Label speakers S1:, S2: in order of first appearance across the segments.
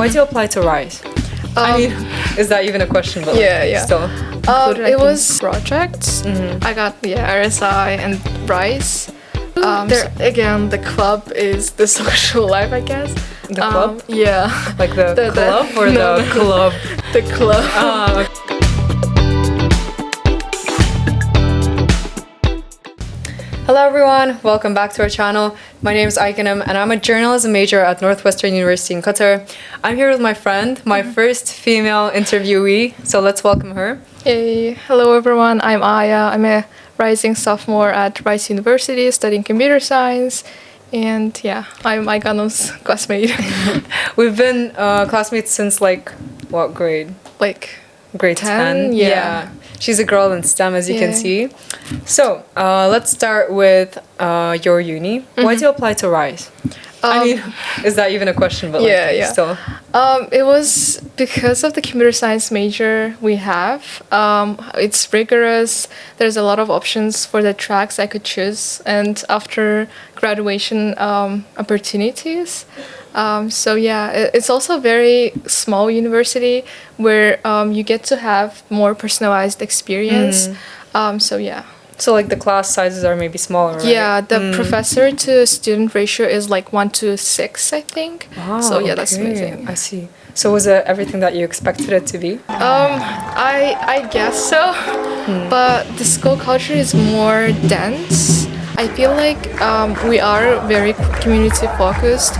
S1: Why did you apply to RISE? I mean, is that even a question? But
S2: yeah.
S1: Still.
S2: It was projects. I got RSI and RISE. Again, the club is the social life, I guess.
S1: The club?
S2: Yeah.
S1: Like the club or
S2: no,
S1: the club?
S2: The club.
S1: Hello everyone, welcome back to our channel. My name is Aikenim and I'm a journalism major at Northwestern University in Qatar. I'm here with my friend, my first female interviewee, so let's welcome her.
S2: Hey, hello everyone, I'm Aya. I'm a rising sophomore at Rice University studying computer science. And yeah, I'm Aikenem's classmate.
S1: We've been classmates since what grade? Grade 10?
S2: Yeah.
S1: She's a girl in STEM, as you can see. So, let's start with your uni. Why did you apply to RISE? I mean, is that even a question? But still.
S2: It was because of the computer science major we have. It's rigorous. There's a lot of options for the tracks I could choose. And after graduation opportunities. So yeah, it's also a very small university where you get to have more personalized experience. So yeah.
S1: So the class sizes are maybe smaller, right?
S2: Yeah, the professor to student ratio is 1:6, I think.
S1: Oh,
S2: so yeah, that's amazing.
S1: I see. So was it everything that you expected it to be?
S2: I guess so. But the school culture is more dense. I feel like we are very community focused.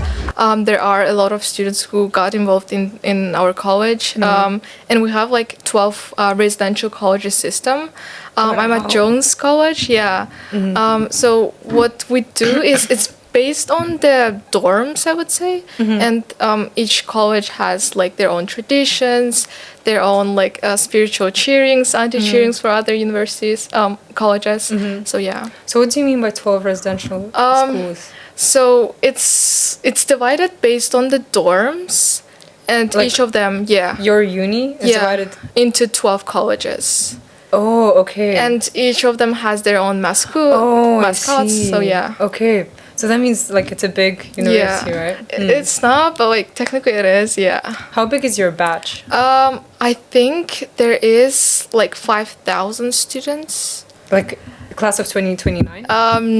S2: There are a lot of students who got involved in our college, and we have 12 residential colleges system. I'm at Jones College, yeah. So what we do is it's based on the dorms, I would say, and each college has their own traditions, their own spiritual cheerings, anti-cheerings for other universities, colleges. So yeah.
S1: So what do you mean by 12 residential schools?
S2: So it's divided based on the dorms, and each of them,
S1: Your uni is divided
S2: into 12 colleges.
S1: Oh, okay.
S2: And each of them has their own mascots. So yeah.
S1: Okay. So that means it's a big university, right?
S2: It's not, but technically it is, yeah.
S1: How big is your batch?
S2: I think there is 5,000 students.
S1: Class of 2029?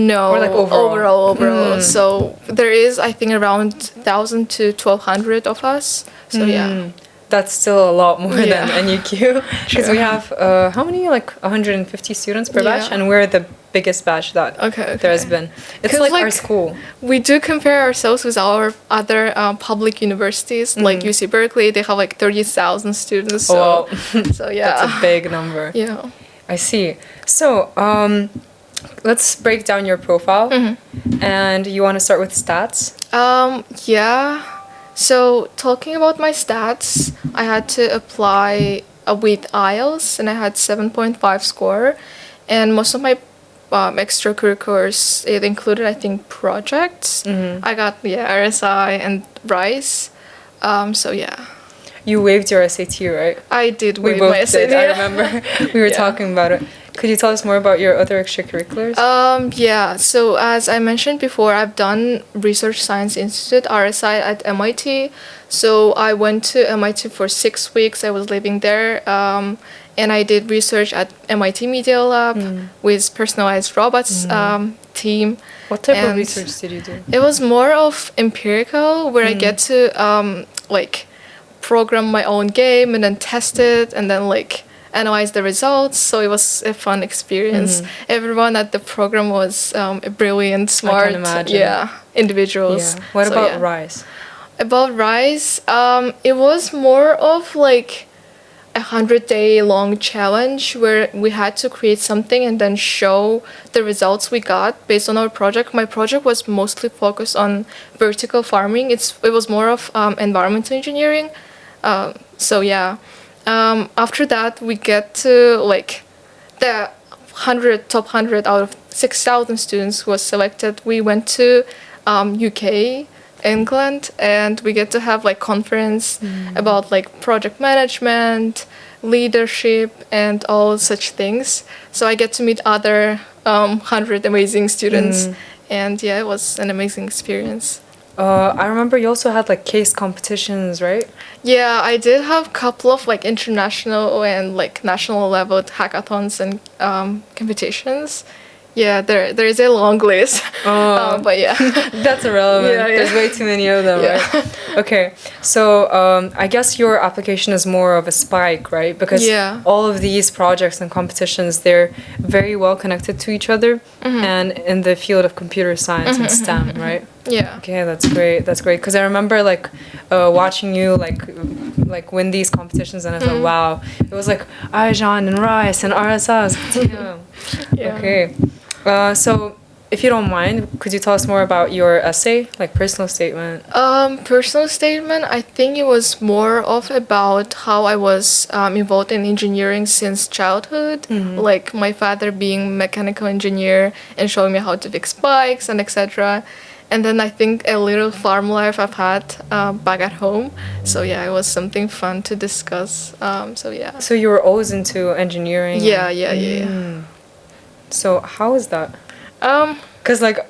S2: No.
S1: Or
S2: overall. So there is, I think, around 1,000 to 1,200 of us. So yeah.
S1: That's still a lot more than NUQ. Because we have, how many? 150 students per batch? And we're the biggest batch that there has been. It's our school.
S2: We do compare ourselves with our other public universities. UC Berkeley, they have 30,000 students. So, so yeah.
S1: That's a big number.
S2: Yeah.
S1: I see. So, let's break down your profile. And you want to start with stats?
S2: Yeah. So, talking about my stats, I had to apply with IELTS, and I had 7.5 score. And most of my extracurriculars, it included, I think, projects. I got, RSI and RISE. So, yeah. You
S1: waived your SAT, right?
S2: I did waive my SAT.
S1: I remember we were talking about it. Could you tell us more about your other extracurriculars?
S2: Yeah. So as I mentioned before, I've done Research Science Institute, RSI, at MIT. So I went to MIT for 6 weeks. I was living there. And I did research at MIT Media Lab with personalized robots team.
S1: What type of research did you do?
S2: It was more of empirical, where I get to program my own game and then test it and then analyze the results. So it was a fun experience. Everyone at the program was brilliant, smart,
S1: I can imagine.
S2: Individuals.
S1: Yeah. What about RISE?
S2: About RISE, it was more of 100-day long challenge where we had to create something and then show the results we got based on our project. My project was mostly focused on vertical farming. It was more of environmental engineering. So yeah. After that, we get to the top 100 out of 6,000 students who was selected. We went to UK, England, and we get to have conference about project management, leadership, and all such things. So I get to meet other 100 amazing students, and yeah, it was an amazing experience.
S1: I remember you also had like case competitions, right?
S2: Yeah, I did have a couple of like international and like national level hackathons and competitions. Yeah, there is a long list.
S1: Oh.
S2: But yeah.
S1: That's irrelevant.
S2: Yeah, yeah.
S1: There's way too many of them,
S2: Yeah.
S1: right? Okay, so I guess your application is more of a spike, right? Because
S2: Yeah.
S1: all of these projects and competitions, they're very well connected to each other and in the field of computer science and STEM, right?
S2: Yeah.
S1: Okay, that's great. That's great. Because I remember like watching you like win these competitions, and I thought, wow, it was like Arjan and Rice and RSS. Damn.
S2: Yeah.
S1: Okay. So, if you don't mind, could you tell us more about your essay, like personal statement?
S2: Personal statement, I think it was more of about how I was involved in engineering since childhood. Like my father being mechanical engineer and showing me how to fix bikes and etc. And then I think a little farm life I've had back at home. So yeah, it was something fun to discuss. So yeah.
S1: So you were always into engineering?
S2: Yeah.
S1: So how is that?
S2: Um,
S1: Because like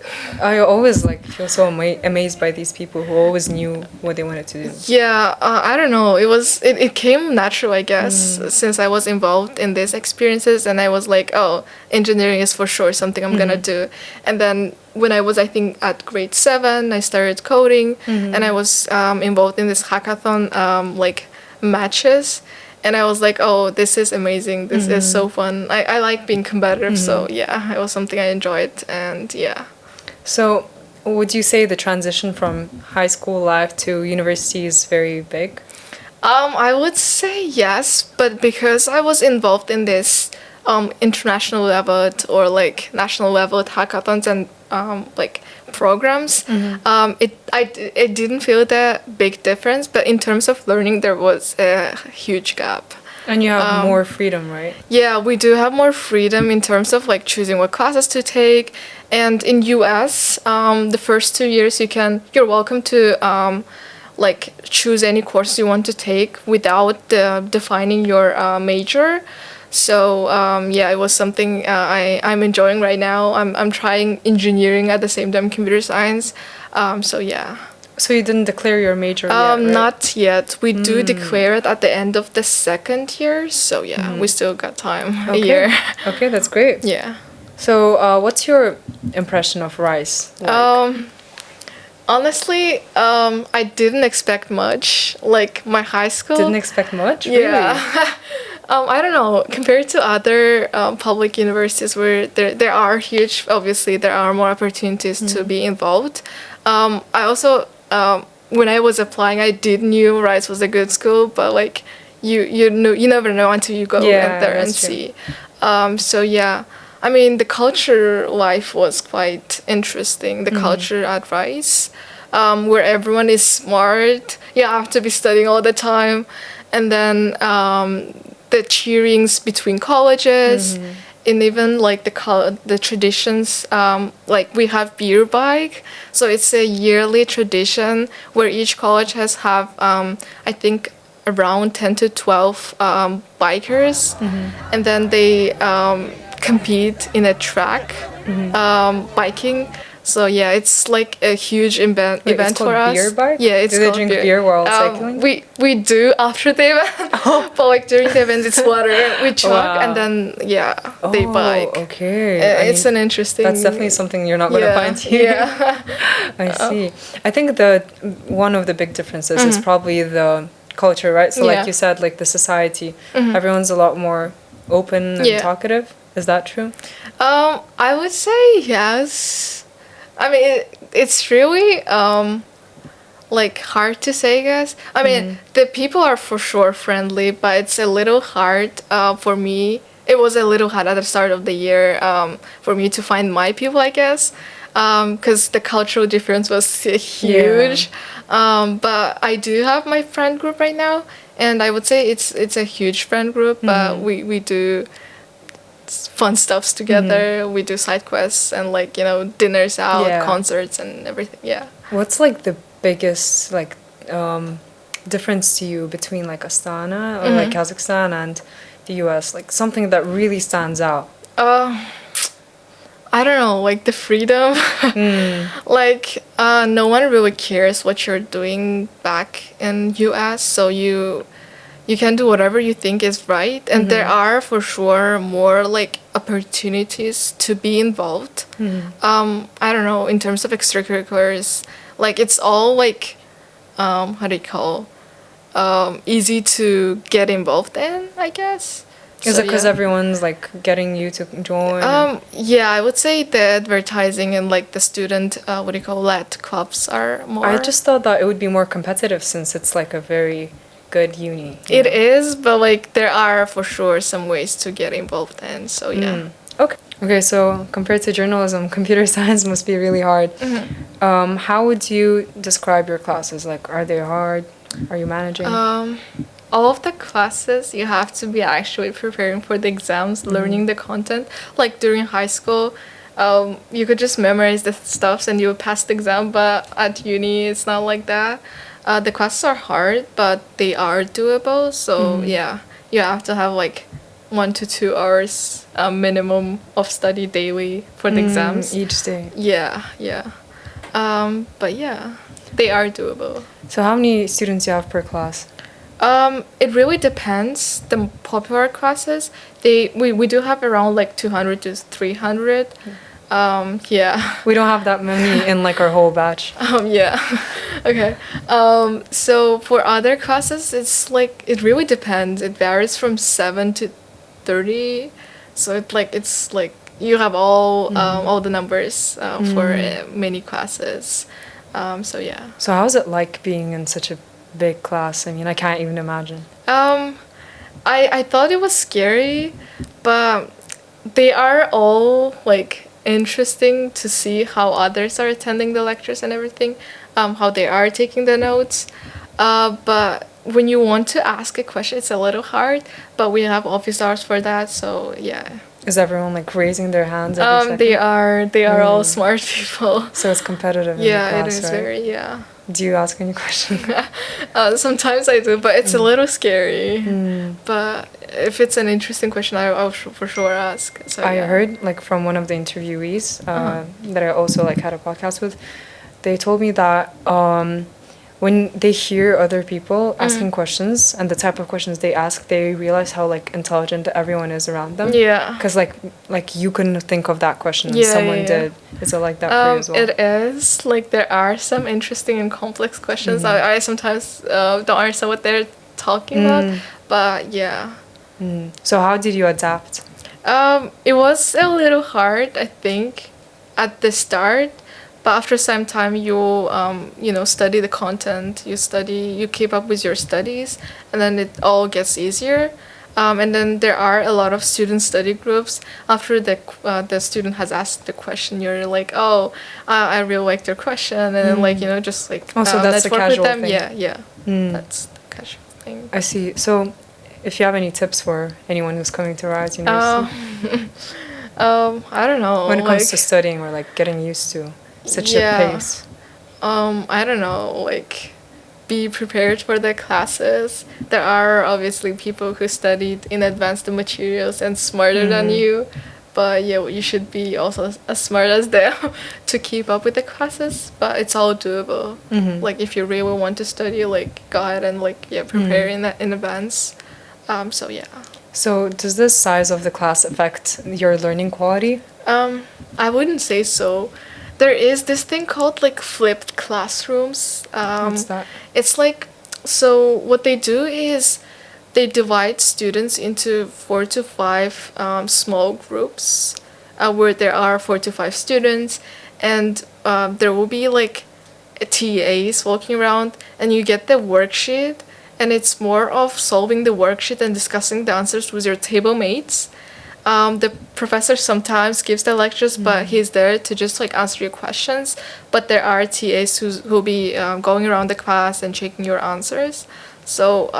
S1: I always like feel so amazed by these people who always knew what they wanted to do.
S2: Yeah, I don't know. It came natural, I guess, since I was involved in these experiences, and I was like, oh, engineering is for sure something I'm gonna do. And then when I was, I think, at grade 7, I started coding, and I was involved in this hackathon like matches. And I was like, oh, this is amazing. This is so fun. I like being competitive, so yeah, it was something I enjoyed, and yeah.
S1: So, would you say the transition from high school life to university is very big?
S2: I would say yes, but because I was involved in this international level or like national level hackathons and like programs, it didn't feel that big difference. But in terms of learning, there was a huge gap.
S1: And you have more freedom, right?
S2: Yeah, we do have more freedom in terms of like choosing what classes to take. And in US, the first 2 years you're welcome to like choose any course you want to take without defining your major. So yeah, it was something I'm enjoying right now. I'm trying engineering at the same time computer science. So yeah.
S1: So you didn't declare your major yet, right?
S2: Not yet. We do declare it at the end of the second year. So yeah, we still got time. A year.
S1: Okay, that's great.
S2: Yeah.
S1: So what's your impression of Rice? Like?
S2: Honestly, I didn't expect much. Like my high school.
S1: Didn't expect much?
S2: Yeah.
S1: Really?
S2: I don't know. Compared to other public universities where there are huge, obviously there are more opportunities to be involved. I also, when I was applying, I did knew Rice was a good school, but like you never know until you go in there and see. So yeah, I mean the culture life was quite interesting. The culture at Rice, where everyone is smart. You have to be studying all the time, and then the cheerings between colleges, and even like the traditions. Like we have beer bike, so it's a yearly tradition where each college have I think around 10 to 12 bikers, and then they compete in a track biking. So yeah, it's like a huge event
S1: It's
S2: for
S1: called
S2: us.
S1: beer bike?
S2: Yeah, it's
S1: Do they
S2: called
S1: drink beer while cycling?
S2: We do after the event, but like during the event, it's water. We chug and then they bike.
S1: Okay.
S2: It's an interesting.
S1: That's definitely something you're not going to find here.
S2: Yeah.
S1: I see. I think one of the big differences is probably the culture, right? So like you said, like the society, everyone's a lot more open and talkative. Is that true?
S2: I would say yes. I mean, it's really like hard to say, I guess. I mean, the people are for sure friendly, but it's a little hard for me. It was a little hard at the start of the year for me to find my people, I guess, because the cultural difference was huge. But I do have my friend group right now, and I would say it's a huge friend group. But we do fun stuffs together. We do side quests and like dinners out, concerts and everything. Yeah.
S1: What's like the biggest like difference to you between like Astana or like Kazakhstan and the US? Like something that really stands out.
S2: I don't know, like the freedom. Like No one really cares what you're doing back in US, so you can do whatever you think is right, and there are for sure more like opportunities to be involved. I don't know, in terms of extracurriculars, like it's all like how do you call easy to get involved in, I guess.
S1: Is
S2: So,
S1: it because
S2: yeah.
S1: everyone's like getting you to join?
S2: Yeah, I would say the advertising and like the student what do you call led clubs are more.
S1: I just thought that it would be more competitive since it's like a very good uni.
S2: It is, but like there are for sure some ways to get involved in. So yeah.
S1: Okay. Okay, so compared to journalism, computer science must be really hard. How would you describe your classes? Like, are they hard? Are you managing?
S2: All of the classes you have to be actually preparing for the exams, learning the content. Like during high school, you could just memorize the stuffs and you would pass the exam, but at uni it's not like that. The classes are hard, but they are doable. So yeah, you have to have like 1 to 2 hours minimum of study daily for the exams.
S1: Each day.
S2: Yeah, yeah. But yeah, they are doable.
S1: So how many students do you have per class?
S2: It really depends. The popular classes, we do have around like 200 to 300. Yeah.
S1: We don't have that many in like our whole batch.
S2: Yeah. Okay. So for other classes, it's like it really depends. It varies from 7 to 30. So it's like you have all the numbers for many classes. So yeah.
S1: So how's it like being in such a big class? I mean, I can't even imagine.
S2: I thought it was scary, but they are all like interesting to see how others are attending the lectures and everything, how they are taking the notes. But when you want to ask a question, it's a little hard, but we have office hours for that, so yeah.
S1: Is everyone like raising their hands every second?
S2: They are all smart people.
S1: So it's competitive in the
S2: Yeah,
S1: class,
S2: it is
S1: right?
S2: very, yeah.
S1: Do you ask any questions?
S2: Sometimes I do, but it's a little scary. But if it's an interesting question, I'll for sure ask. So,
S1: I
S2: yeah.
S1: heard like from one of the interviewees that I also like had a podcast with, they told me that when they hear other people asking questions and the type of questions they ask, they realize how like intelligent everyone is around them.
S2: Yeah.
S1: Because like you couldn't think of that question,
S2: Yeah,
S1: someone
S2: yeah.
S1: did. Is it like that for you as well?
S2: It is. Like, there are some interesting and complex questions. I sometimes don't understand what they're talking about, but yeah.
S1: So how did you adapt?
S2: It was a little hard, I think, at the start. But after some time, you study the content, you keep up with your studies, and then it all gets easier. And then there are a lot of student study groups. After the student has asked the question, you're like, oh, I really liked your question, and then just like
S1: So that's the
S2: network
S1: casual
S2: with them.
S1: thing.
S2: Yeah. That's the casual thing.
S1: I see. So if you have any tips for anyone who's coming to Rise University
S2: I don't know.
S1: when it comes to studying or like getting used to such a pace.
S2: I don't know, like be prepared for the classes. There are obviously people who studied in advance the materials and smarter than you, but yeah, you should be also as smart as them to keep up with the classes. But it's all doable. Like if you really want to study, like go ahead and prepare in advance. So yeah.
S1: So does the size of the class affect your learning quality?
S2: I wouldn't say so. There is this thing called like flipped classrooms.
S1: What's that?
S2: It's like, so what they do is they divide students into 4 to 5 small groups where there are 4 to 5 students, and there will be like TAs walking around, and you get the worksheet, and it's more of solving the worksheet and discussing the answers with your table mates. The professor sometimes gives the lectures, but he's there to just like answer your questions. But there are TAs who'll be going around the class and checking your answers. So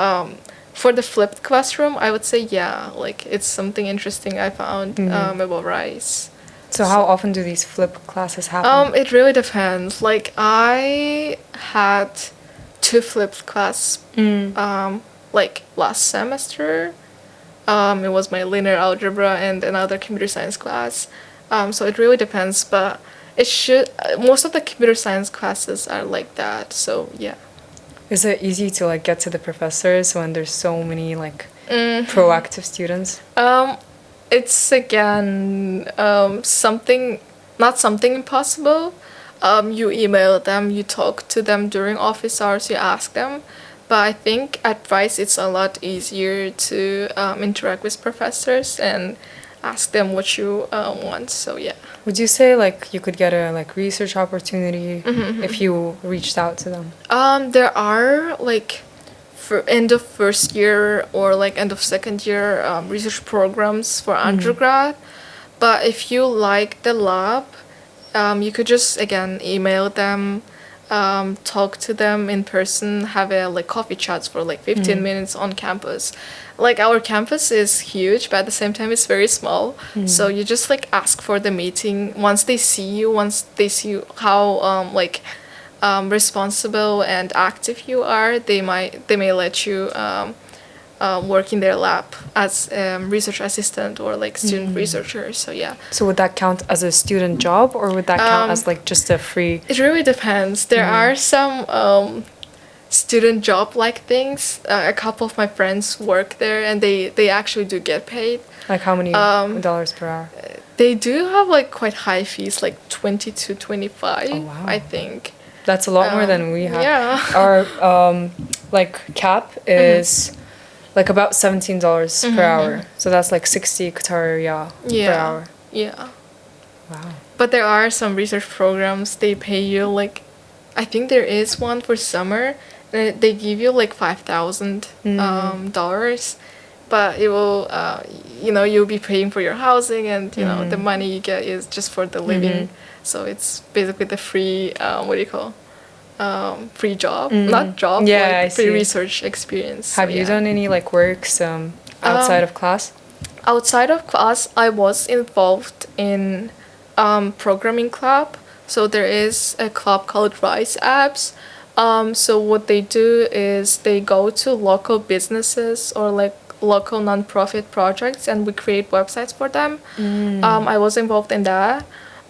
S2: for the flipped classroom, I would say like it's something interesting I found about Rice.
S1: So how often do these flip classes happen?
S2: It really depends. Like I had 2 flipped class like last semester. It was my linear algebra and another computer science class. So it really depends, but it should. Most of the computer science classes are like that. So yeah.
S1: Is it easy to like get to the professors when there's so many like proactive students?
S2: It's again something, not something impossible. You email them, you talk to them during office hours, you ask them. But I think at Rice it's a lot easier to interact with professors and ask them what you want. So yeah.
S1: Would you say like you could get a like research opportunity if you reached out to them?
S2: There are like for end of first year or like end of second year research programs for undergrad. But if you like the lab, you could just again email them, talk to them in person, have a like coffee chats for like 15 minutes on campus. Like our campus is huge, but at the same time it's very small. So you just like ask for the meeting. Once they see you how responsible and active you are, they may let you work in their lab as research assistant or like student researcher. So yeah.
S1: So would that count as a student job or would that count as like just a free?
S2: It really depends. There are some student job like things. A couple of my friends work there and they actually do get paid.
S1: Like how many dollars per hour?
S2: They do have like quite high fees, like 20 to 25,
S1: wow.
S2: I think.
S1: That's a lot more than we have.
S2: Yeah.
S1: Our like cap is like about $17 per hour. So that's like 60 Qatar riyal per hour.
S2: Yeah.
S1: Wow.
S2: But there are some research programs, they pay you like, I think there is one for summer, and they give you like $5,000 but it will you'll be paying for your housing and the money you get is just for the living. So it's basically the free free job, not job,
S1: yeah,
S2: like free research experience.
S1: Have you done any like works outside of class?
S2: Outside of class, I was involved in programming club. So there is a club called Rise Apps. So what they do is they go to local businesses or like local nonprofit projects and we create websites for them. I was involved in that.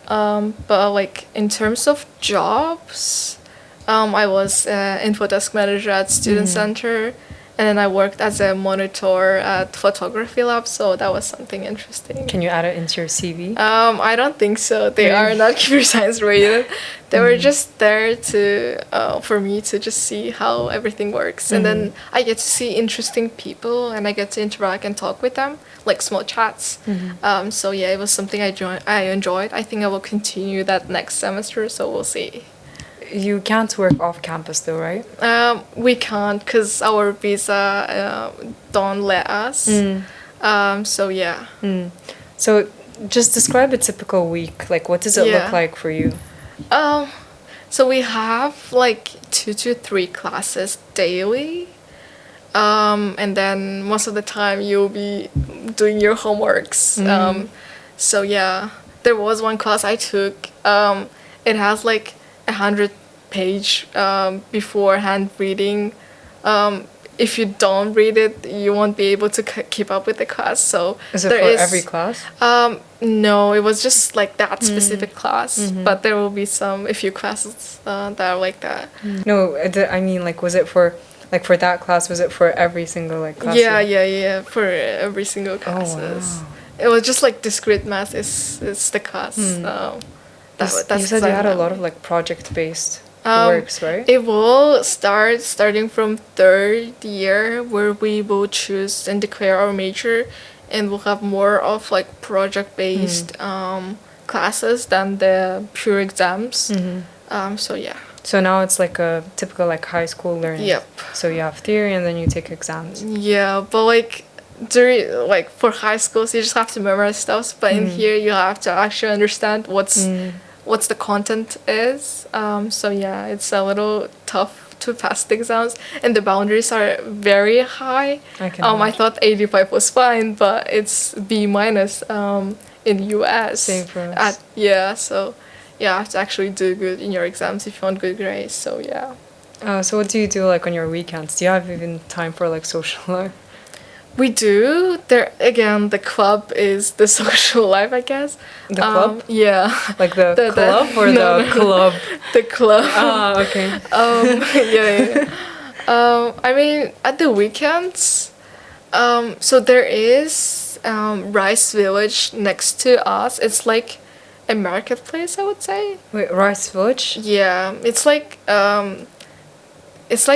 S2: But like in terms of jobs, I was info desk manager at Student Center, and then I worked as a monitor at photography lab, so that was something interesting.
S1: Can you add it into your CV?
S2: I don't think so. They are not computer science related. They were just there to for me to just see how everything works, and then I get to see interesting people, and I get to interact and talk with them, like small chats. So yeah, it was something I enjoyed. I think I will continue that next semester, so we'll see.
S1: You can't work off campus though, right?
S2: We can't because our visa don't let us. So yeah.
S1: So just describe a typical week. Like what does it look like for you?
S2: So we have like 2 to 3 classes daily. And then most of the time you'll be doing your homeworks. So yeah, there was one class I took. It has like 100-page beforehand reading. If you don't read it, you won't be able to keep up with the class. So
S1: is it for every class?
S2: No, it was just like that specific class. But there will be a few classes that are like that.
S1: No, I mean like was it for that class? Was it for every single like class?
S2: Yeah. For every single classes.
S1: Oh, wow.
S2: It was just like discrete math is the class. That's
S1: you said you had a lot of like project-based works, right?
S2: It will starting from 3rd year where we will choose and declare our major, and we'll have more of like project-based classes than the pure exams. So yeah.
S1: So now it's like a typical like high school learning.
S2: Yep.
S1: So you have theory and then you take exams.
S2: Yeah, but like during like for high schools you just have to memorize stuff, but in here you have to actually understand what's the content is. So yeah, it's a little tough to pass the exams, and the boundaries are very high. I thought 85 was fine, but it's B minus in US.
S1: Same for us.
S2: So you have to actually do good in your exams if you want good grades. So yeah.
S1: So what do you do like on your weekends? Do you have even time for like social life?
S2: We do. There again, the club is the social life, I guess.
S1: The club?
S2: Yeah.
S1: Like the,
S2: The-
S1: club or
S2: no,
S1: the
S2: no.
S1: club?
S2: The club.
S1: Ah, okay.
S2: Yeah. I mean, at the weekends, so there is Rice Village next to us. It's like a marketplace, I would say.
S1: Wait, Rice Village?
S2: Yeah, it's like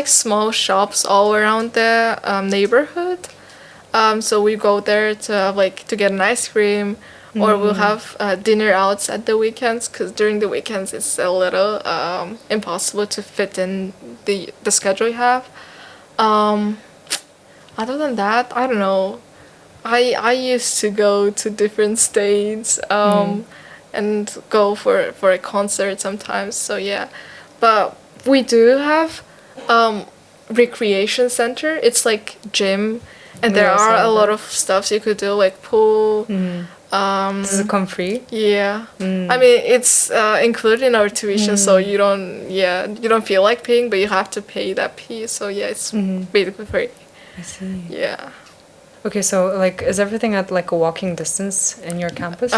S2: small shops all around the neighborhood. So we go there to to get an ice cream, or we'll have dinner outs at the weekends. Because during the weekends it's a little impossible to fit in the schedule you have. Um, Other than that, I don't know. I used to go to different states and go for a concert sometimes. So yeah, but we do have recreation center. It's like gym, and
S1: We
S2: there
S1: also
S2: are a
S1: have
S2: lot
S1: that.
S2: of stuff you could do like pool.
S1: Does it come free?
S2: Yeah, I mean it's included in our tuition, so you don't feel like paying, but you have to pay that fee. So yeah, it's basically free.
S1: I see.
S2: Yeah.
S1: Okay, so like, is everything at like a walking distance in your campus?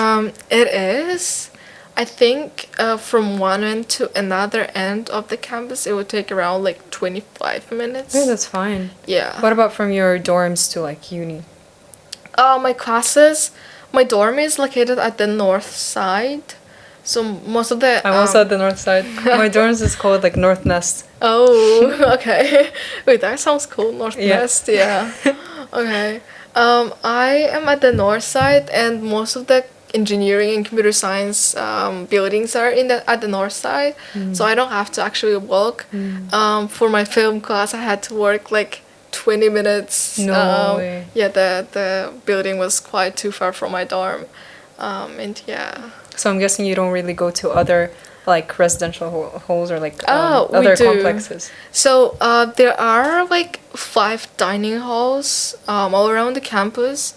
S2: It is. I think from one end to another end of the campus, it would take around like 25 minutes.
S1: Yeah, that's fine.
S2: Yeah.
S1: What about from your dorms to like uni?
S2: My classes, my dorm is located at the north side. So most of the.
S1: I'm also at the north side. My dorms is called like North Nest.
S2: Oh, okay. Wait, that sounds cool. North West, yeah. Okay. I am at the north side, and most of the engineering and computer science buildings are at the north side, so I don't have to actually walk. For my film class, I had to work like 20 minutes.
S1: No way.
S2: Yeah, the building was quite too far from my dorm, and yeah.
S1: So I'm guessing you don't really go to other like residential halls or like
S2: We
S1: other
S2: do.
S1: complexes.
S2: So there are like 5 dining halls all around the campus,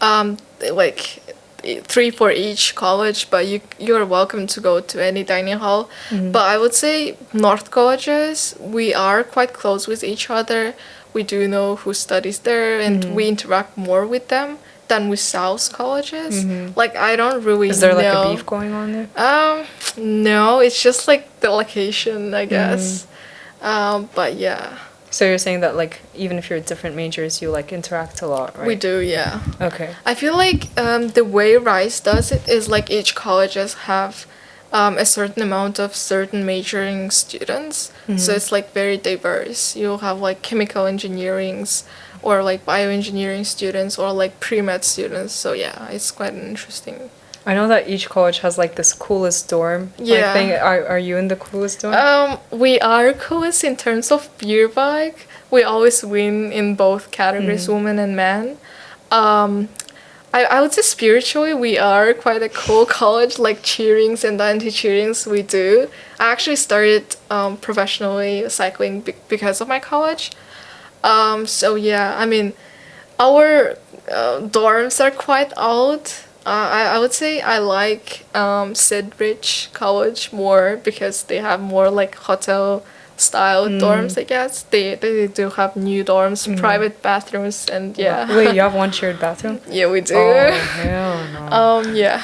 S2: like 3 for each college. But you're welcome to go to any dining hall. But I would say North colleges, we are quite close with each other. We do know who studies there, and we interact more with them than with South colleges. Like I don't really
S1: Is there like
S2: know.
S1: a beef going on there?
S2: No, it's just like the location, I guess. But yeah,
S1: So you're saying that like even if you're different majors, you like interact a lot, right?
S2: we do, yeah.
S1: Okay.
S2: I feel like the way Rice does it is like each colleges have a certain amount of certain majoring students. So it's like very diverse. You'll have like chemical engineerings or like bioengineering students or like pre-med students. So yeah, it's quite interesting.
S1: I know that each college has like this coolest dorm.
S2: Yeah.
S1: Like thing. Are you in the coolest dorm?
S2: We are coolest in terms of beer bike. We always win in both categories, women and men. I would say spiritually, we are quite a cool college, like cheerings and anti-cheerings we do. I actually started professionally cycling because of my college. So yeah, I mean, our dorms are quite old. I would say I like Sidbridge College more because they have more like hotel style dorms, I guess. They do have new dorms, private bathrooms, and yeah.
S1: Wait, you have one shared bathroom?
S2: Yeah, we do.
S1: Oh, hell no.
S2: Yeah.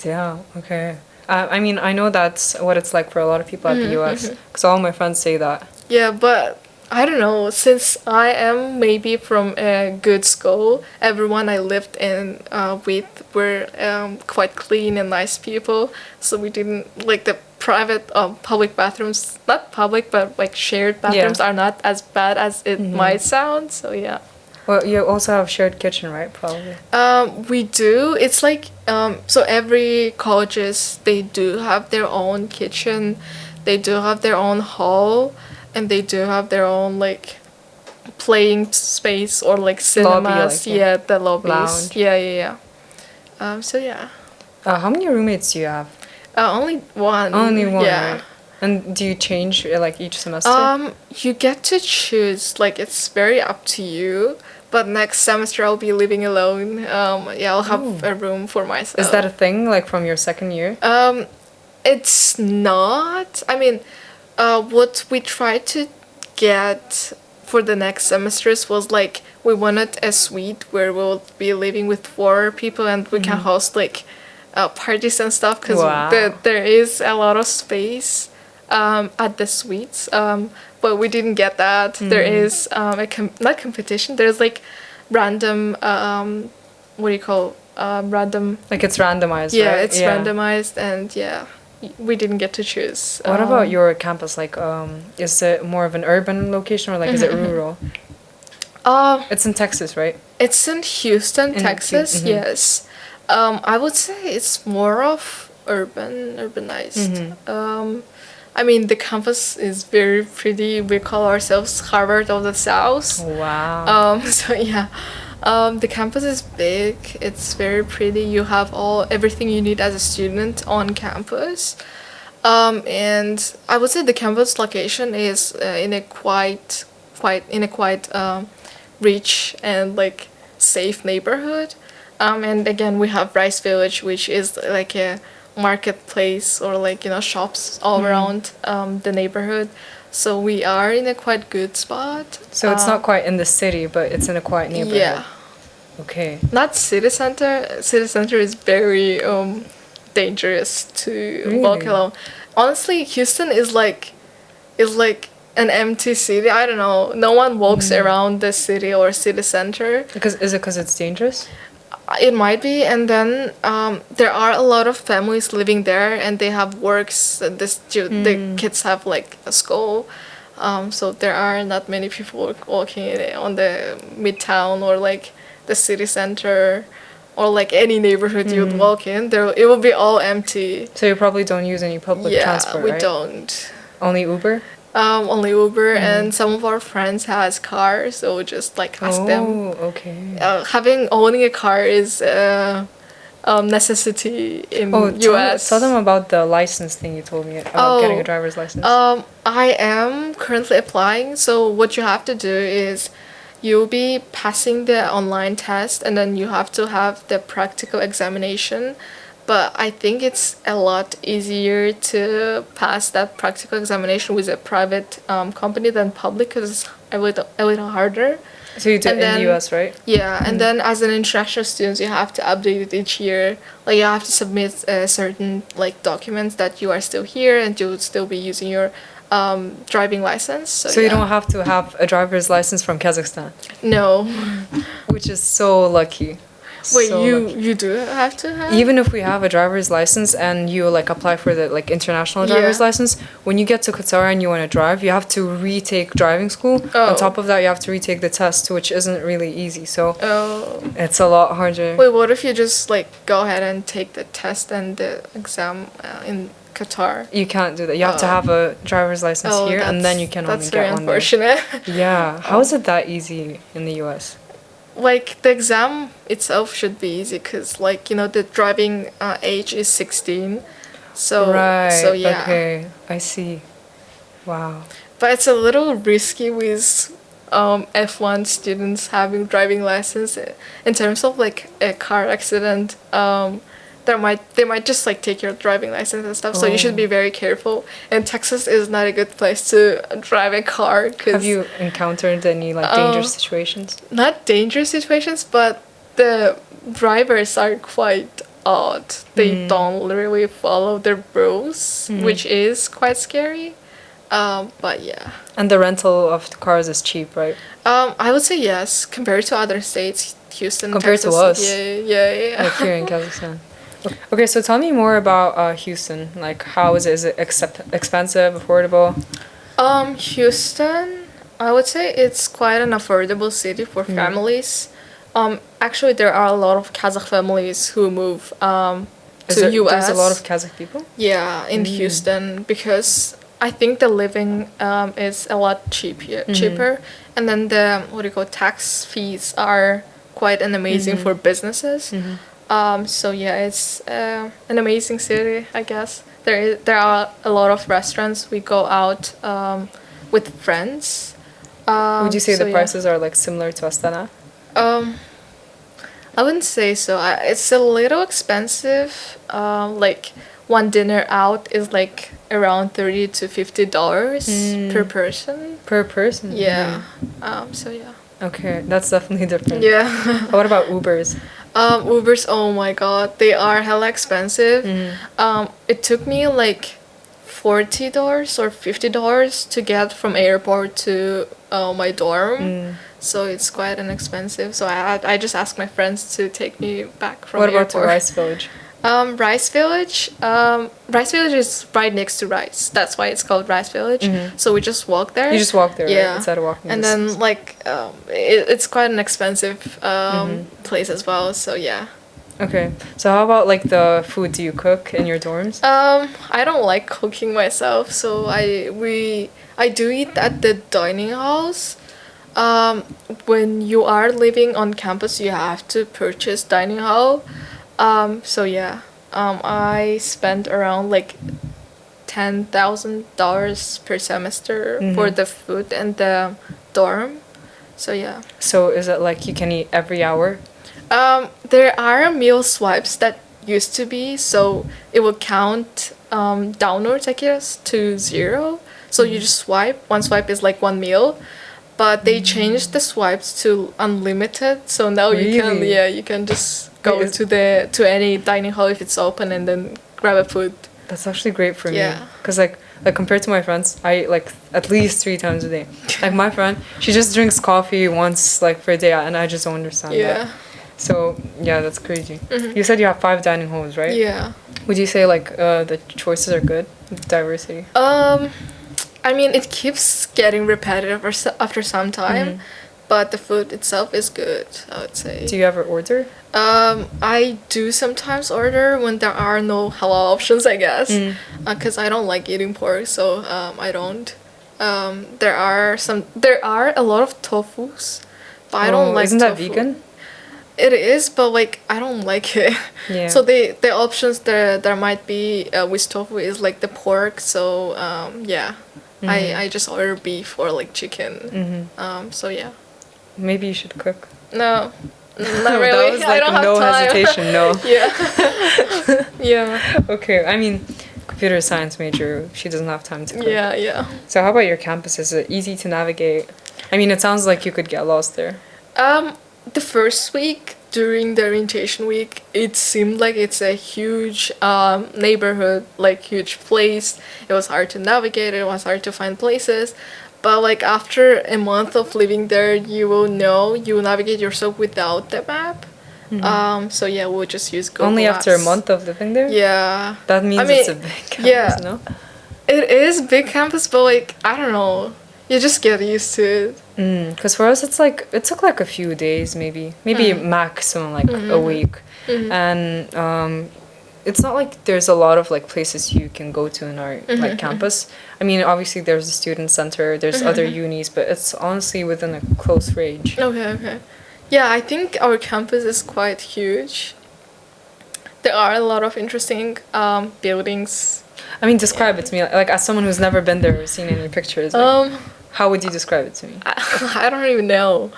S1: Yeah, okay. I mean, I know that's what it's like for a lot of people at the US, because all my friends say that.
S2: Yeah, but I don't know, since I am maybe from a good school, everyone I lived in with were quite clean and nice people, so we didn't, like the private public bathrooms, not public, but like shared bathrooms are not as bad as it might sound, so yeah.
S1: Well, you also have shared kitchen, right? Probably.
S2: We do. It's like so every colleges they do have their own kitchen, they do have their own hall, and they do have their own like playing space or like cinemas.
S1: Lobby,
S2: yeah, the lobbies.
S1: lounge.
S2: Yeah. So yeah.
S1: How many roommates do you have?
S2: Only one.
S1: Only one,
S2: Yeah.
S1: right? And do you change like each semester?
S2: You get to choose. Like it's very up to you. But next semester I'll be living alone. Yeah, I'll have a room for myself.
S1: Is that a thing, like from your second year?
S2: It's not. I mean, what we tried to get for the next semesters was like we wanted a suite where we'll be living with 4 people and we can host like parties and stuff because
S1: Wow.
S2: there is a lot of space at the suites. But we didn't get that. There is not competition. There's like random what do you call random.
S1: Like it's randomized,
S2: Yeah,
S1: right?
S2: it's randomized, and we didn't get to choose.
S1: What about your campus? Like, is it more of an urban location or like is it rural? It's in Texas, right?
S2: It's in Houston,
S1: In
S2: Texas.
S1: Mhm.
S2: Yes, I would say it's more of urbanized. I mean, the campus is very pretty. We call ourselves Harvard of the South.
S1: Wow.
S2: So yeah, the campus is big. It's very pretty. You have everything you need as a student on campus. And I would say the campus location is in a quite rich and like safe neighborhood. And again, we have Rice Village, which is like a marketplace or like shops all around the neighborhood. So we are in a quite good spot.
S1: So it's not quite in the city, but it's in a quiet neighborhood.
S2: Yeah.
S1: Okay.
S2: Not city center. City center is very dangerous to walk
S1: Really?
S2: alone. Honestly, Houston is like an empty city. I don't know. No one walks around the city or city center.
S1: Is it because it's dangerous?
S2: It might be, and then there are a lot of families living there, and they have works. And the kids have like a school, so there are not many people walking on the midtown or like the city center, or like any neighborhood you'd walk in. It will be all empty.
S1: So you probably don't use any public transport,
S2: we
S1: right?
S2: don't.
S1: Only Uber?
S2: Only Uber, and some of our friends has cars, so just like ask them.
S1: Oh, okay.
S2: Owning a car is a necessity in US.
S1: Tell them about the license thing you told me about getting a driver's license.
S2: I am currently applying. So what you have to do is you'll be passing the online test, and then you have to have the practical examination. But I think it's a lot easier to pass that practical examination with a private company than public because it's a little harder.
S1: So you do it in the US, right?
S2: Yeah, and then as an international student, you have to update it each year. Like you have to submit certain like documents that you are still here and you'll still be using your driving license. So
S1: you don't have to have a driver's license from Kazakhstan,
S2: No.
S1: which is so lucky.
S2: Wait,
S1: So lucky.
S2: you do have to have?
S1: Even if we have a driver's license and you like apply for the like international driver's license, when you get to Qatar and you want to drive, you have to retake driving school. On top of that, you have to retake the test, which isn't really easy. So it's a lot harder.
S2: Wait, what if you just like go ahead and take the test and the exam in Qatar?
S1: You can't do that. You have to have a driver's license here, and then you can only
S2: That's
S1: get
S2: very
S1: one there.
S2: unfortunate.
S1: Yeah. How is it that easy in the US?
S2: Like the exam itself should be easy because like the driving age is 16, so
S1: Right.
S2: so yeah.
S1: Okay. I see. Wow.
S2: But it's a little risky with F1 students having driving license in terms of like a car accident. They might just like take your driving license and stuff. So you should be very careful. And Texas is not a good place to drive a car.
S1: Have you encountered any like dangerous situations?
S2: Not dangerous situations, but the drivers are quite odd. They don't really follow the rules, which is quite scary. But yeah.
S1: And the rental of the cars is cheap, right?
S2: I would say yes, compared to other states, Houston,
S1: Compared
S2: Texas,
S1: to us.
S2: Yeah.
S1: Like here in Kazakhstan. Okay, so tell me more about Houston. Like, how is it? Is it expensive, affordable?
S2: Houston, I would say it's quite an affordable city for families. Actually, there are a lot of Kazakh families who move to US.
S1: There's a lot of Kazakh people?
S2: Yeah, in Houston because I think the living is a lot cheaper, and then the tax fees are quite an amazing for businesses. So yeah, it's an amazing city, I guess. There are a lot of restaurants. We go out with friends.
S1: Would you say the prices are like similar to Astana?
S2: I wouldn't say so. It's a little expensive. Like one dinner out is like around $30 to $50 per person.
S1: Per person?
S2: Yeah. So yeah.
S1: Okay, that's definitely different.
S2: Yeah.
S1: What about Ubers?
S2: Ubers, oh my god, they are hella expensive. It took me like $40 or $50 to get from airport to my dorm. So it's quite an expensive. So I just asked my friends to take me back from
S1: What about
S2: airport.
S1: to Rice Village?
S2: Rice Village is right next to Rice. That's why it's called Rice Village. So we just walk there.
S1: You just walk there,
S2: Yeah.
S1: right? Instead of walking.
S2: And
S1: distance.
S2: then like it's quite an expensive place as well. So yeah.
S1: Okay, so how about like the food? Do you cook in your dorms?
S2: I don't like cooking myself, so I do eat at the dining halls. When you are living on campus, you have to purchase dining hall. So yeah, I spent around like $10,000 per semester for the food and the dorm. So yeah.
S1: So is it like you can eat every hour?
S2: There are meal swipes that used to be, so it will count downwards, I guess, to 0. So you just swipe. One swipe is like one meal, but they changed the swipes to unlimited. So now
S1: Really?
S2: you can just go
S1: Wait,
S2: to any dining hall if it's open and then grab a food.
S1: That's actually great for me.
S2: Yeah.
S1: Cause like compared to my friends, I eat like at least 3 times a day. Like my friend, she just drinks coffee once like per day, and I just don't understand that. So yeah, that's crazy. You said you have 5 dining halls, right?
S2: Yeah.
S1: Would you say like the choices are good? Diversity.
S2: I mean, it keeps getting repetitive after some time, but the food itself is good, I would say.
S1: Do you ever order?
S2: I do sometimes order when there are no halal options, I guess, because I don't like eating pork, so I don't. There are a lot of tofus, but I don't like
S1: Isn't that
S2: tofu.
S1: vegan?
S2: It is, but like I don't like it.
S1: Yeah.
S2: So the options there might be with tofu is like the pork. So yeah, I just order beef or like chicken. So yeah.
S1: Maybe you should cook.
S2: No, not
S1: That
S2: really.
S1: was
S2: I
S1: like
S2: don't have
S1: no
S2: time.
S1: hesitation, no.
S2: Yeah. Yeah.
S1: Okay, I mean, computer science major, she doesn't have time to cook.
S2: Yeah. Yeah.
S1: So how about your campus? Is it easy to navigate? I mean, it sounds like you could get lost there.
S2: The first week during the orientation week, it seemed like it's a huge neighborhood, like huge place. It was hard to navigate. It was hard to find places. But like after a month of living there, you will navigate yourself without the map. So yeah, we'll just use Google
S1: Only after a
S2: Maps.
S1: month of living there?
S2: Yeah.
S1: That means
S2: I mean,
S1: it's a big campus,
S2: yeah.
S1: no?
S2: It is big campus, but like I don't know, you just get used to it.
S1: Because for us, it took like a few days, maybe maximum like a week, and it's not like there's a lot of like places you can go to in our like campus. I mean, obviously there's a student center, there's other unis, but it's honestly within a close range.
S2: Okay. Yeah, I think our campus is quite huge. There are a lot of interesting buildings.
S1: I mean, describe it to me, like as someone who's never been there or seen any pictures. Like, how would you describe it to me?
S2: I don't even know.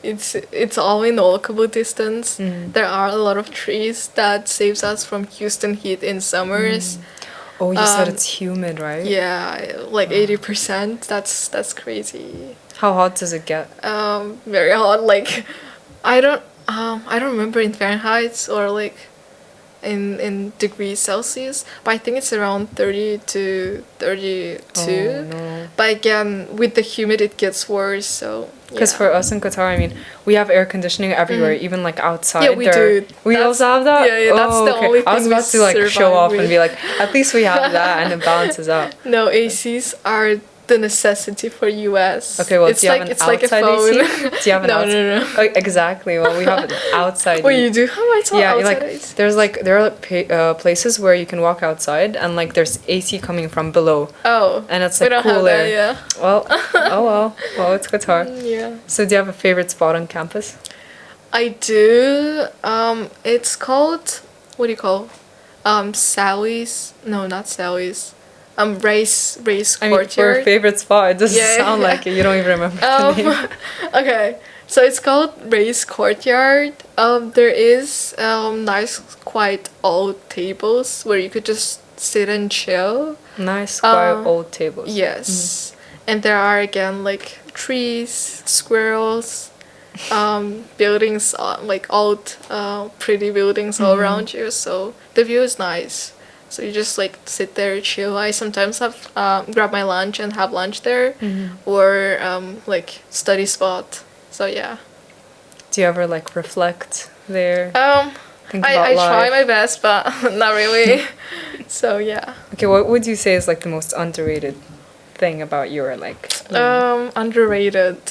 S2: It's all in walkable distance. There are a lot of trees that saves us from Houston heat in summers.
S1: Oh, you said it's humid, right?
S2: Yeah, like 80%. That's crazy.
S1: How hot does it get?
S2: Very hot. Like I don't remember in Fahrenheit or like in degrees Celsius, but I think it's around 30 to 32.
S1: Oh, no.
S2: But again, with the humid, it gets worse. So
S1: because for us in Qatar, I mean, we have air conditioning everywhere, even like outside.
S2: Yeah, we do.
S1: We also have that.
S2: Yeah, that's the only thing
S1: I was about
S2: we
S1: to like show
S2: survive
S1: off
S2: with.
S1: and be like, at least we have that, and it balances out.
S2: No, ACs are the necessity for US.
S1: Okay, well,
S2: it's
S1: do you
S2: like
S1: have an
S2: it's like a
S1: outside
S2: phone.
S1: AC? Do you have an
S2: No.
S1: Oh, exactly. Well, we have an outside.
S2: Well, you do have
S1: Yeah,
S2: outside
S1: like
S2: AC.
S1: there are places where you can walk outside and like there's AC coming from below.
S2: Oh,
S1: And it's
S2: we
S1: like
S2: don't have
S1: cool
S2: that,
S1: air.
S2: yeah.
S1: Well, well, it's Qatar.
S2: Yeah.
S1: So do you have a favorite spot on campus?
S2: I do. It's called, what do you call? Sally's. No, not Sally's. Race
S1: I mean, for a
S2: Courtyard.
S1: favorite spot, it doesn't
S2: Yeah,
S1: sound
S2: yeah.
S1: like it. You don't even remember the name.
S2: Okay, so it's called Race Courtyard. There is nice, quite old tables where you could just sit and chill.
S1: Nice, quiet, old tables.
S2: Yes. and there are again like trees, squirrels, buildings, like old, pretty buildings all around you. So the view is nice. So you just like sit there, chill. I sometimes have grab my lunch and have lunch there, or like study spot. So yeah.
S1: Do you ever like reflect there? Think
S2: I
S1: about
S2: try
S1: life?
S2: my best, but not really. So yeah.
S1: Okay, what would you say is like the most underrated thing about your like uni?
S2: Underrated.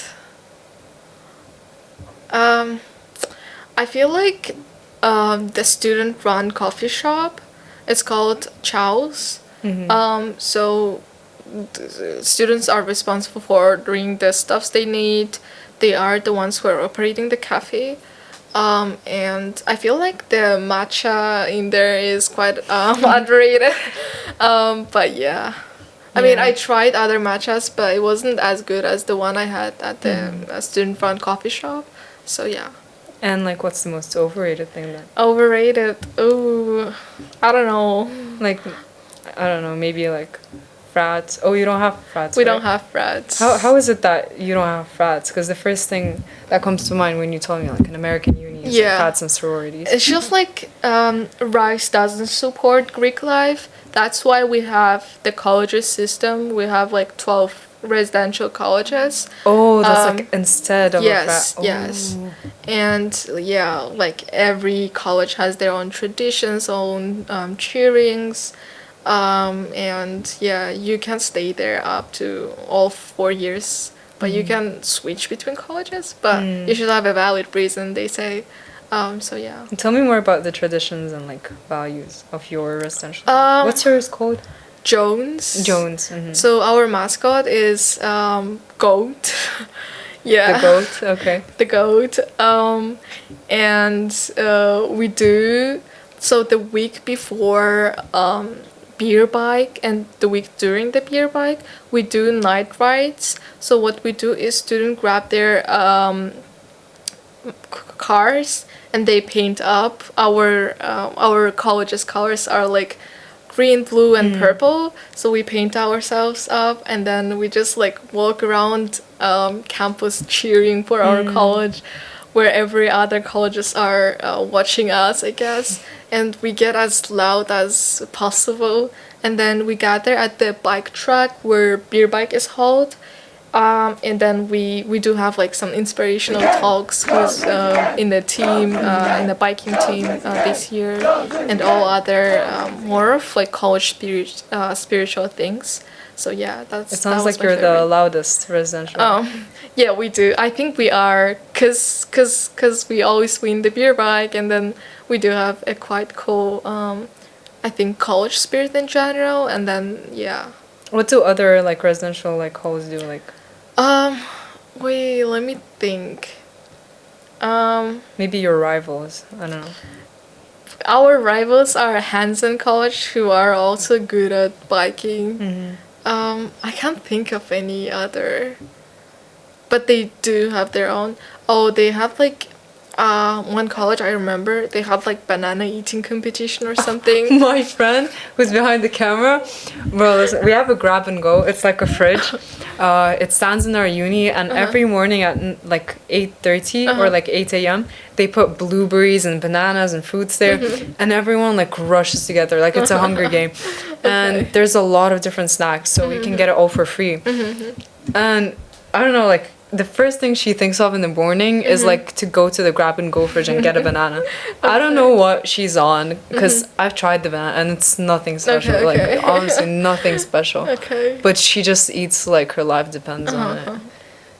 S2: I feel like the student-run coffee shop. It's called Chow's. So students are responsible for ordering the stuffs they need. They are the ones who are operating the cafe. And I feel like the matcha in there is quite underrated. But yeah. I mean,
S1: Yeah.
S2: I tried other matchas, but it wasn't as good as the one I had at the student-run coffee shop. So yeah.
S1: And like, what's the most overrated thing then?
S2: Overrated. Ooh, I don't know.
S1: Like, I don't know, maybe like frats. Oh, you don't have frats.
S2: We
S1: right?
S2: don't have frats.
S1: How is it that you don't have frats? Because the first thing that comes to mind when you told me like an American uni is like
S2: Yeah.
S1: frats and sororities.
S2: It's just like Rice doesn't support Greek life. That's why we have the colleges system. We have like 12 residential colleges.
S1: Oh, that's like instead of a
S2: Yes,
S1: frat.
S2: yes.
S1: Oh.
S2: And yeah, like every college has their own traditions, own cheerings. And yeah, you can stay there up to all 4 years, but you can switch between colleges. But you should have a valid reason, they say. So yeah.
S1: Tell me more about the traditions and like values of your residential. What's yours called?
S2: Jones.
S1: Jones. Mhm.
S2: So our mascot is goat. Yeah.
S1: The goat. Okay.
S2: The goat. And we do, so the week before beer bike and the week during the beer bike, we do night rides. So what we do is students grab their cars and they paint up. Our college's colors are like green, blue, and purple. So we paint ourselves up, and then we just like walk around campus cheering for our college, where every other colleges are watching us, I guess. And we get as loud as possible, and then we gather at the bike track where beer bike is hauled. And then we do have like some inspirational talks who's in the team, in the biking team this year, and all other more of like college spiritual things. So yeah,
S1: It sounds like you're the
S2: favorite.
S1: loudest residential.
S2: Yeah, we do. I think we are, cause we always win the beer bike, and then we do have a quite cool, I think, college spirit in general, and then yeah.
S1: What do other like residential like halls do? Like
S2: Wait, let me think.
S1: maybe your rivals. I don't know.
S2: Our rivals are Hansen College, who are also good at biking. I can't think of any other, but they do have their own. Oh, they have like one college I remember, they have like banana eating competition or something.
S1: My friend who's behind the camera, bro, listen, we have a grab and go. It's like a fridge. It stands in our uni, and every morning at like 8:30 or like 8 a.m. they put blueberries and bananas and fruits there, and everyone like rushes together like it's a Hunger Game. And there's a lot of different snacks, so we can get it all for free. And I don't know, like the first thing she thinks of in the morning is like to go to the grab and go fridge and get a banana. I don't know what she's on, because I've tried the banana and it's nothing special.
S2: Okay.
S1: Like honestly, nothing special.
S2: Okay.
S1: But she just eats like her life depends on it.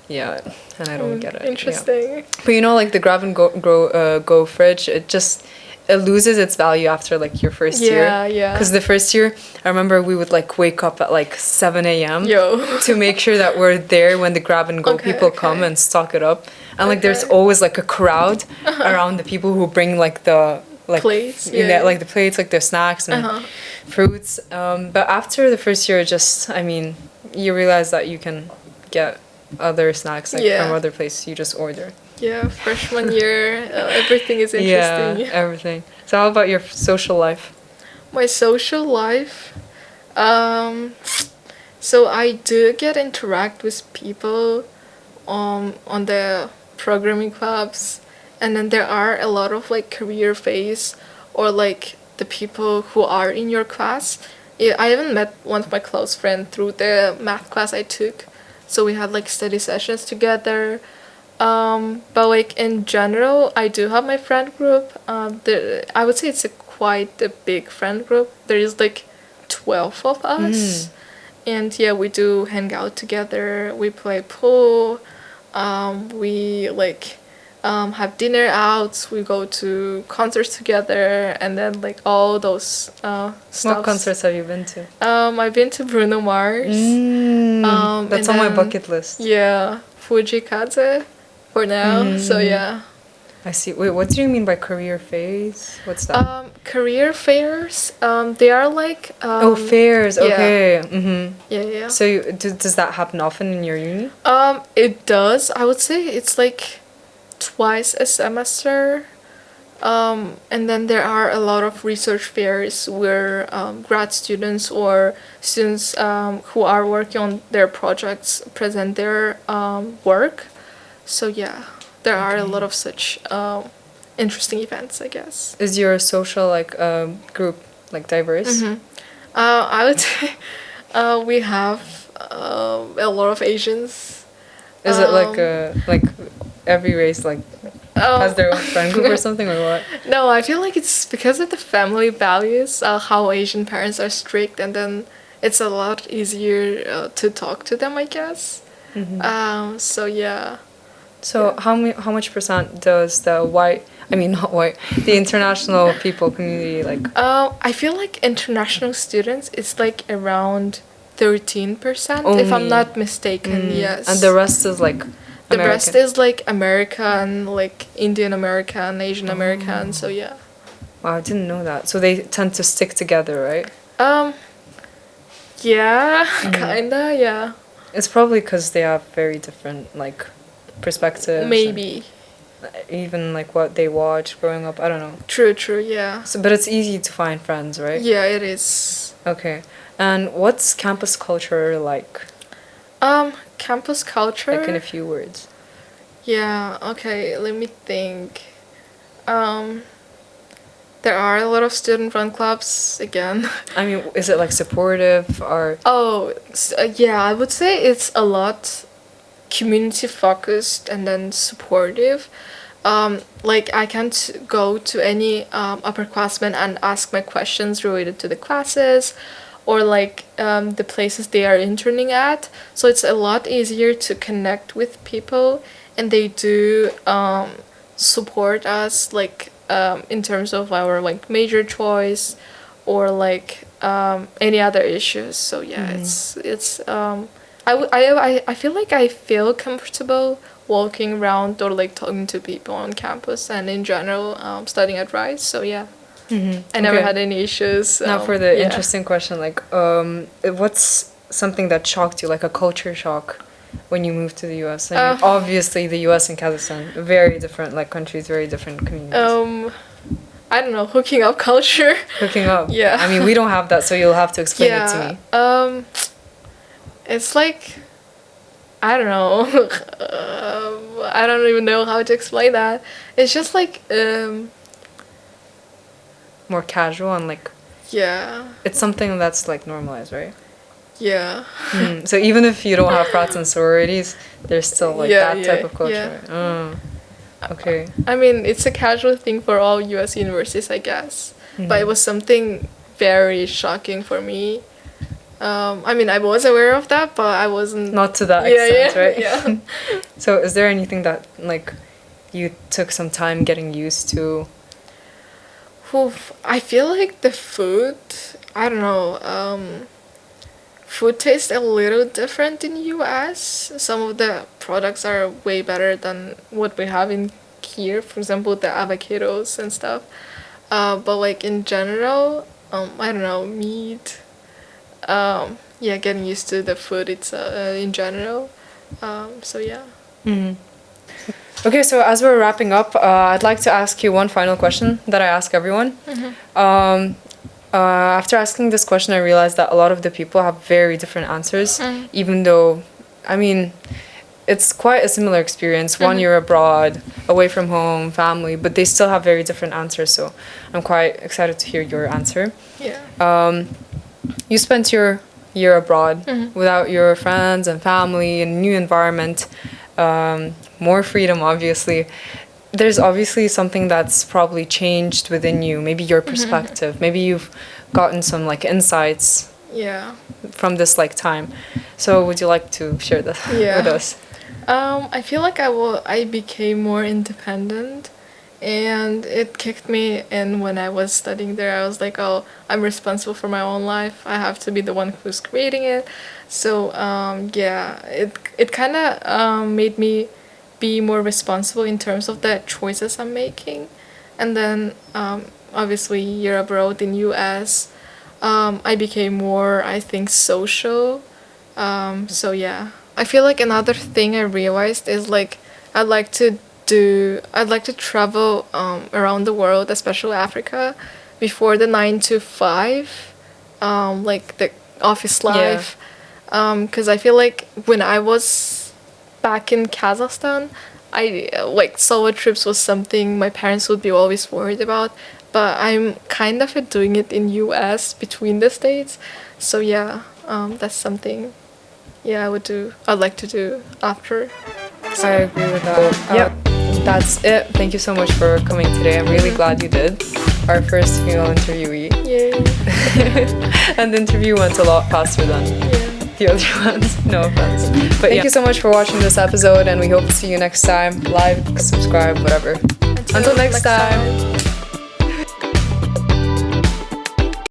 S1: Yeah, and I don't get it. Yeah.
S2: Interesting.
S1: But you know, like the grab and go fridge, it loses its value after like your first year.
S2: Yeah.
S1: Because the first year, I remember we would like wake up at like 7 a.m.
S2: Yo.
S1: to make sure that we're there when the grab and go people come and stock it up. And like there's always like a crowd around the people who bring like the like
S2: Plates,
S1: like the plates, like their snacks and fruits. But after the first year, I mean, you realize that you can get other snacks like from other places. You just order.
S2: Yeah, freshman year, everything is interesting.
S1: Yeah, everything. So how about your social life?
S2: My social life, So I do get interact with people on the programming clubs, and then there are a lot of like career phase or like the people who are in your class. Yeah, I even met one of my close friends through the math class I took, so we had like study sessions together. But like in general, I do have my friend group. I would say it's quite a big friend group. There is like 12 of us. And yeah, we do hang out together. We play pool. We like have dinner outs. We go to concerts together, and then like all those stuff.
S1: What concerts have you been to?
S2: I've been to Bruno Mars.
S1: That's on
S2: and
S1: my
S2: then,
S1: bucket list.
S2: Yeah, Fuji Kaze for now. So yeah.
S1: I see. Wait, what do you mean by career phase? What's that?
S2: Career fairs. They are like.
S1: Oh, fairs.
S2: Yeah.
S1: Okay. Mm-hmm.
S2: Yeah, yeah.
S1: So does that happen often in your uni?
S2: It does. I would say it's like twice a semester. And then there are a lot of research fairs where grad students or students who are working on their projects present their work. So yeah, there are a lot of such interesting events, I guess.
S1: Is your social like group like diverse?
S2: I would say we have a lot of Asians.
S1: Is it like every race like has their own friend group or something or what?
S2: No, I feel like it's because of the family values, how Asian parents are strict, and then it's a lot easier to talk to them, I guess. So yeah.
S1: So how much percent does the not white, the international people community like?
S2: I feel like international students is like around 13%, if I'm
S1: Only.
S2: not mistaken. Yes.
S1: And the rest is like
S2: the
S1: American.
S2: rest is like American, like Indian American, Asian American. So yeah.
S1: Wow, I didn't know that. So they tend to stick together, right?
S2: Yeah, kinda, yeah.
S1: It's probably because they have very different like perspectives.
S2: Maybe.
S1: Even like what they watch growing up. I don't know.
S2: True, yeah.
S1: So, but it's easy to find friends, right?
S2: Yeah, it is.
S1: Okay. And what's campus culture like?
S2: Campus culture.
S1: Like in a few words.
S2: Yeah, okay, let me think. There are a lot of student-run clubs again.
S1: I mean, is it like supportive or?
S2: Oh, yeah, I would say it's a lot community focused and then supportive. Like I can't go to any upperclassmen and ask my questions related to the classes or like the places they are interning at. So it's a lot easier to connect with people, and they do support us like in terms of our like major choice or like any other issues. So yeah, it's I feel like I feel comfortable walking around or like talking to people on campus and in general studying at Rice. So yeah, I never had any issues.
S1: Now for the interesting question, like what's something that shocked you, like a culture shock when you moved to the US? I mean, obviously the US and Kazakhstan, very different like countries, very different communities.
S2: I don't know, hooking up culture.
S1: Hooking up.
S2: Yeah.
S1: I mean, we don't have that, so you'll have to explain it to me.
S2: It's like, I don't know. I don't even know how to explain that. It's just like
S1: more casual and like.
S2: Yeah.
S1: It's something that's like normalized, right?
S2: Yeah.
S1: So even if you don't have frats and sororities, there's still like that type of culture.
S2: Yeah.
S1: Okay.
S2: I mean, it's a casual thing for all US universities, I guess. But it was something very shocking for me. I mean, I was aware of that, but I wasn't...
S1: Not to that extent, right?
S2: Yeah.
S1: So is there anything that, like, you took some time getting used to?
S2: I feel like the food, I don't know, food tastes a little different in US. Some of the products are way better than what we have in here. For example, the avocados and stuff. But like in general, I don't know, meat. Yeah, getting used to the food it's in general. So yeah.
S1: Okay, so as we're wrapping up, I'd like to ask you one final question that I ask everyone. After asking this question, I realized that a lot of the people have very different answers, even though, I mean, it's quite a similar experience. One year abroad, away from home, family, but they still have very different answers. So I'm quite excited to hear your answer.
S2: Yeah.
S1: You spent your year abroad without your friends and family and new environment, more freedom, obviously. There's obviously something that's probably changed within you, maybe your perspective. Maybe you've gotten some like insights
S2: Yeah.
S1: from this like time. So would you like to share that with us?
S2: I feel like I became more independent, and it kicked me in when I was studying there. I was like, oh, I'm responsible for my own life. I have to be the one who's creating it. So yeah, it kind of made me be more responsible in terms of the choices I'm making. And then obviously year abroad in US, I became more, I think, social. So yeah, I feel like another thing I realized is like I'd like to travel around the world, especially Africa, before the 9 to 5, like the office life. Because I feel like when I was back in Kazakhstan, I like solo trips was something my parents would be always worried about. But I'm kind of doing it in US between the states, so yeah, that's something. Yeah, I'd like to do after.
S1: I agree with that. Yep, that's it. Thank you so much for coming today. I'm really glad you did. Our first female interviewee.
S2: Yay.
S1: And the interview went a lot faster than the other ones. No offense. But thank you so much for watching this episode, and we hope to see you next time. Like, subscribe, whatever. Until next time.